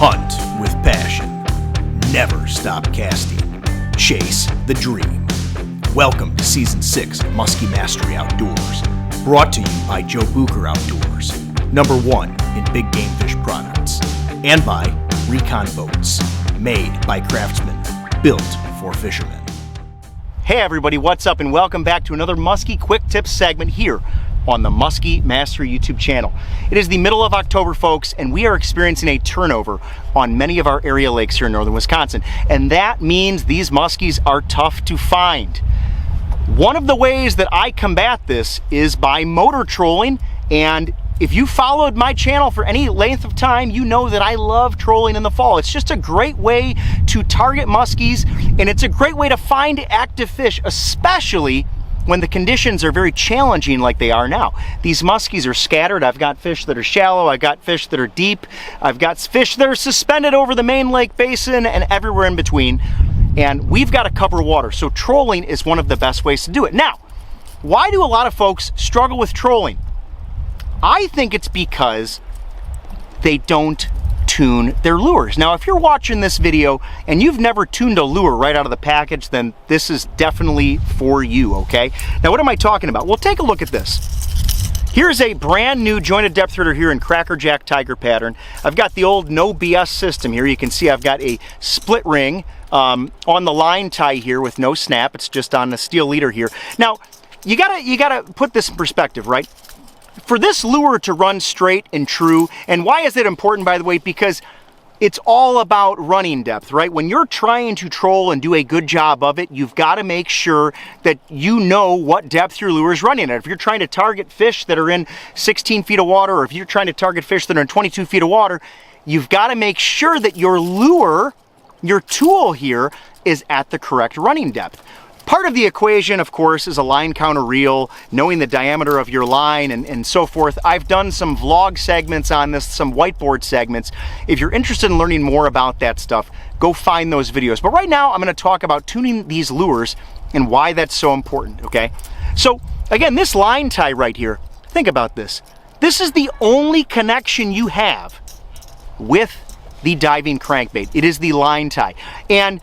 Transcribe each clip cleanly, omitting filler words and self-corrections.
Hunt with passion. Never stop casting. Chase the dream. Welcome to Season 6 of Musky Mastery Outdoors. Brought to you by Bucher Outdoors, #1 in big game fish products. And by Recon Boats, made by craftsmen, built for fishermen. Hey everybody, what's up, and welcome back to another Musky Quick Tips segment here on the Musky Mastery YouTube channel. It is the middle of October, folks, and we are experiencing a turnover on many of our area lakes here in northern Wisconsin, and that means these muskies are tough to find. One of the ways that I combat this is by motor trolling, and if you followed my channel for any length of time, you know that I love trolling in the fall. It's just a great way to target muskies, and it's a great way to find active fish, especially when the conditions are very challenging like they are now. These muskies are scattered. I've got fish that are shallow, I've got fish that are deep, I've got fish that are suspended over the main lake basin and everywhere in between, and we've got to cover water. So trolling is one of the best ways to do it. Now, why do a lot of folks struggle with trolling? I think it's because they don't tune their lures. Now, if you're watching this video and you've never tuned a lure right out of the package, then this is definitely for you, okay? Now, what am I talking about? Well, take a look at this. Here's a brand new jointed depth threader here in Crackerjack Tiger pattern. I've got the old no BS system here. You can see I've got a split ring on the line tie here with no snap. It's just on the steel leader here. Now, you gotta put this in perspective, right? For this lure to run straight and true, and why is it important, by the way? Because it's all about running depth, right? When you're trying to troll and do a good job of it, you've got to make sure that you know what depth your lure is running at. If you're trying to target fish that are in 16 feet of water, or if you're trying to target fish that are in 22 feet of water, you've got to make sure that your lure, your tool here, is at the correct running depth. Part of the equation, of course, is a line counter reel, knowing the diameter of your line and so forth. I've done some vlog segments on this, some whiteboard segments. If you're interested in learning more about that stuff, go find those videos. But right now, I'm going to talk about tuning these lures and why that's so important, okay? So, again, this line tie right here, think about this. This is the only connection you have with the diving crankbait. It is the line tie. And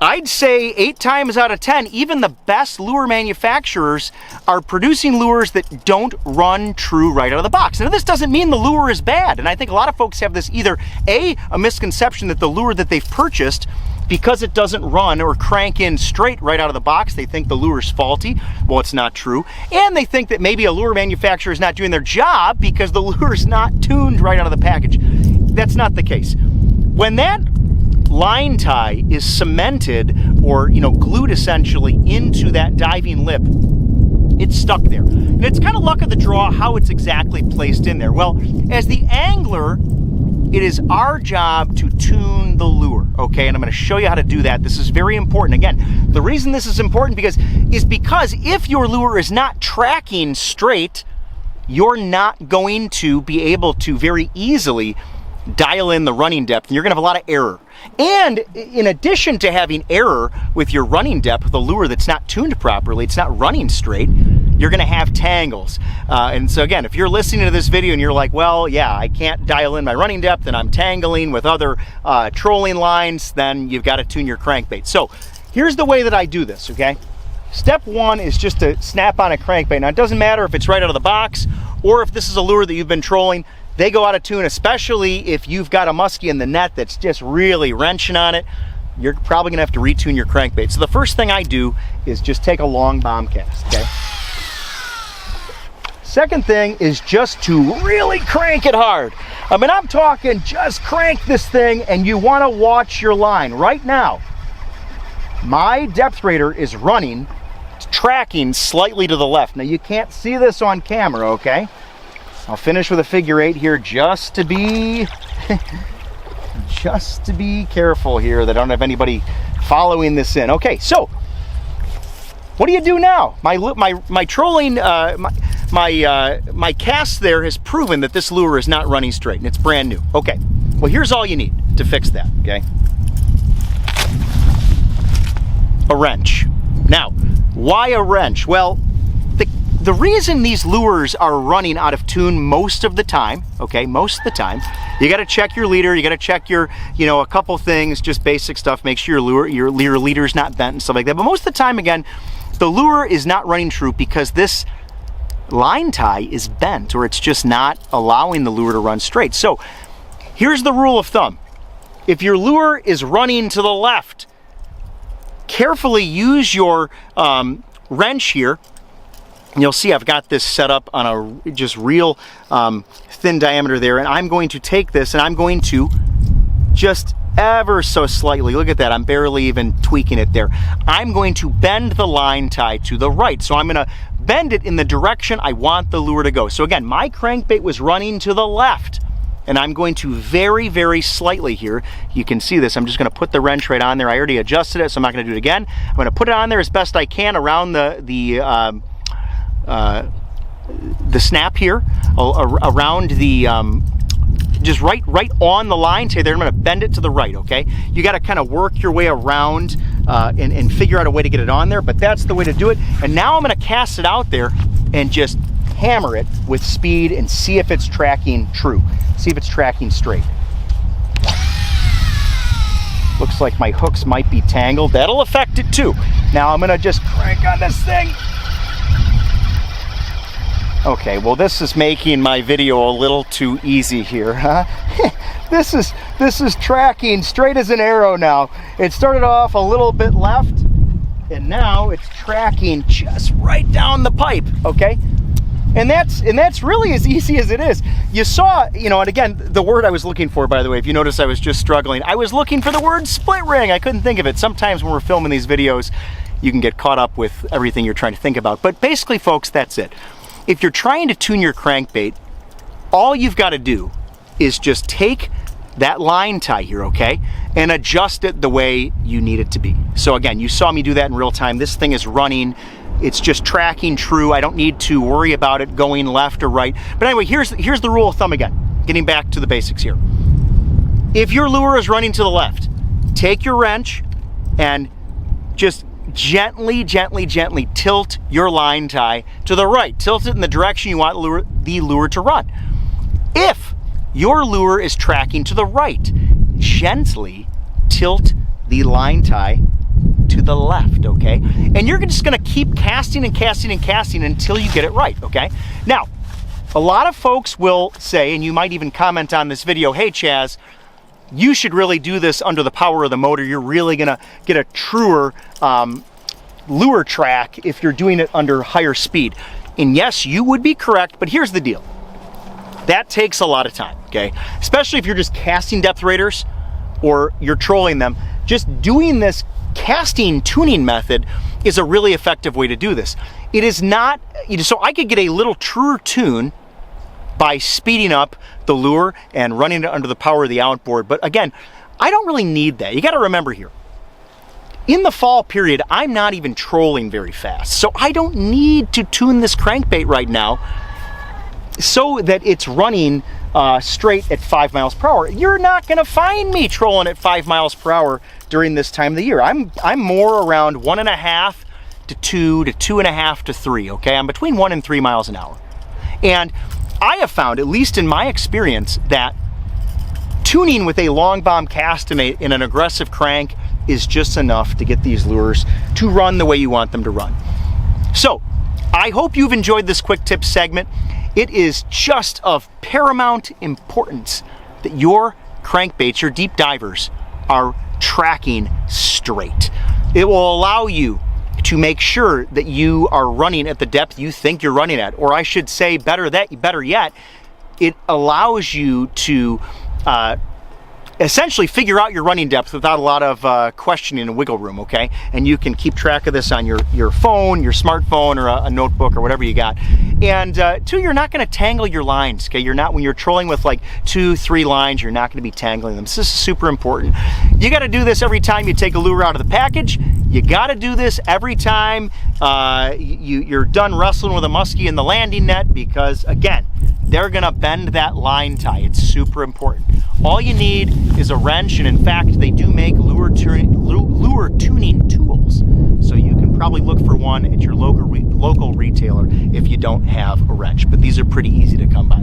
I'd say 8 times out of 10, even the best lure manufacturers are producing lures that don't run true right out of the box. Now, this doesn't mean the lure is bad, and I think a lot of folks have this either a misconception that the lure that they've purchased, because it doesn't run or crank in straight right out of the box, they think the lure is faulty. Well, it's not true. And they think that maybe a lure manufacturer is not doing their job because the lure is not tuned right out of the package. That's not the case. When that line tie is cemented or, glued essentially into that diving lip, it's stuck there. And it's kind of luck of the draw how it's exactly placed in there. Well, as the angler, it is our job to tune the lure, okay? And I'm going to show you how to do that. This is very important. Again, the reason this is important because if your lure is not tracking straight, you're not going to be able to very easily dial in the running depth, and you're gonna have a lot of error. And in addition to having error with your running depth with a lure that's not tuned properly, it's not running straight, you're gonna have tangles. And so again, if you're listening to this video and you're like, well, yeah, I can't dial in my running depth and I'm tangling with other trolling lines, then you've got to tune your crankbait. So here's the way that I do this, okay? Step 1 is just to snap on a crankbait. Now, it doesn't matter if it's right out of the box or if this is a lure that you've been trolling. They go out of tune, especially if you've got a muskie in the net that's just really wrenching on it. You're probably gonna have to retune your crankbait. So the first thing I do is just take a long bomb cast, okay? Second thing is just to really crank it hard. I mean, I'm talking just crank this thing, and you wanna watch your line. Right now, my depth raider is running, tracking slightly to the left. Now, you can't see this on camera, okay? I'll finish with a figure 8 here just to be careful here that I don't have anybody following this in. Okay, so what do you do now? My trolling, my cast there has proven that this lure is not running straight, and it's brand new. Okay, well, here's all you need to fix that, okay? A wrench. Now, why a wrench? Well, the the reason these lures are running out of tune most of the time, okay, most of the time, you got to check your leader, you got to check your, you know, a couple things, just basic stuff, make sure your leader's not bent and stuff like that. But most of the time, again, the lure is not running true because this line tie is bent, or it's just not allowing the lure to run straight. So here's the rule of thumb. If your lure is running to the left, carefully use your wrench here. And you'll see I've got this set up on a just real thin diameter there, and I'm going to take this and I'm going to just ever so slightly, look at that, I'm barely even tweaking it there. I'm going to bend the line tie to the right. So I'm going to bend it in the direction I want the lure to go. So again, my crankbait was running to the left, and I'm going to very, very slightly here, you can see this, I'm just going to put the wrench right on there. I already adjusted it, so I'm not going to do it again. I'm going to put it on there as best I can around the snap here, around the just right on the line tie there. I'm going to bend it to the right, okay? You got to kind of work your way around and figure out a way to get it on there, but that's the way to do it. And now I'm going to cast it out there and just hammer it with speed and see if it's tracking true. See if it's tracking straight. Looks like my hooks might be tangled. That'll affect it too. Now I'm going to just crank on this thing. Okay, well, this is making my video a little too easy here, huh? This is tracking straight as an arrow now. It started off a little bit left, and now it's tracking just right down the pipe, okay? And that's really as easy as it is. You saw, you know, and again, the word I was looking for, by the way, if you notice I was just struggling, I was looking for the word split ring. I couldn't think of it. Sometimes when we're filming these videos, you can get caught up with everything you're trying to think about. But basically, folks, that's it. If you're trying to tune your crankbait, all you've got to do is just take that line tie here, okay, and adjust it the way you need it to be. So again, you saw me do that in real time. This thing is running. It's just tracking true. I don't need to worry about it going left or right. But anyway, here's the rule of thumb again, getting back to the basics here. If your lure is running to the left, take your wrench and just gently tilt your line tie to the right. Tilt it in the direction you want the lure to run. If your lure is tracking to the right, gently tilt the line tie to the left, okay? And you're just gonna keep casting and casting and casting until you get it right, okay? Now, a lot of folks will say, and you might even comment on this video, hey Chaz, you should really do this under the power of the motor. You're really gonna get a truer lure track if you're doing it under higher speed. And yes, you would be correct, but here's the deal. That takes a lot of time, okay? Especially if you're just casting depth raters or you're trolling them. Just doing this casting tuning method is a really effective way to do this. It is not, so I could get a little truer tune by speeding up the lure and running it under the power of the outboard. But again, I don't really need that. You got to remember here, in the fall period, I'm not even trolling very fast. So I don't need to tune this crankbait right now so that it's running straight at 5 miles per hour. You're not going to find me trolling at 5 miles per hour during this time of the year. I'm more around 1.5 to 2 to 2.5 to 3, okay? I'm between 1 and 3 miles an hour. And I have found, at least in my experience, that tuning with a long bomb cast in an aggressive crank is just enough to get these lures to run the way you want them to run. So, I hope you've enjoyed this quick tip segment. It is just of paramount importance that your crankbaits, your deep divers, are tracking straight. It will allow you to make sure that you are running at the depth you think you're running at, or I should say better yet, it allows you to essentially figure out your running depth without a lot of questioning and wiggle room, okay? And you can keep track of this on your phone, your smartphone, or a notebook, or whatever you got. And two, you're not gonna tangle your lines, okay? You're not, when you're trolling with like 2-3 lines, you're not gonna be tangling them. This is super important. You gotta do this every time you take a lure out of the package. You gotta do this every time you're done wrestling with a muskie in the landing net, because again, they're gonna bend that line tie. It's super important. All you need is a wrench, and in fact, they do make lure tuning tools. So you can probably look for one at your local local retailer if you don't have a wrench, but these are pretty easy to come by.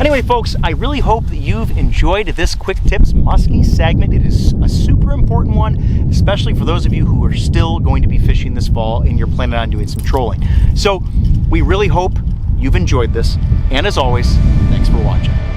Anyway, folks, I really hope that you've enjoyed this Quick Tips Musky segment. It is a super important one, especially for those of you who are still going to be fishing this fall and you're planning on doing some trolling. So we really hope you've enjoyed this, and as always, thanks for watching.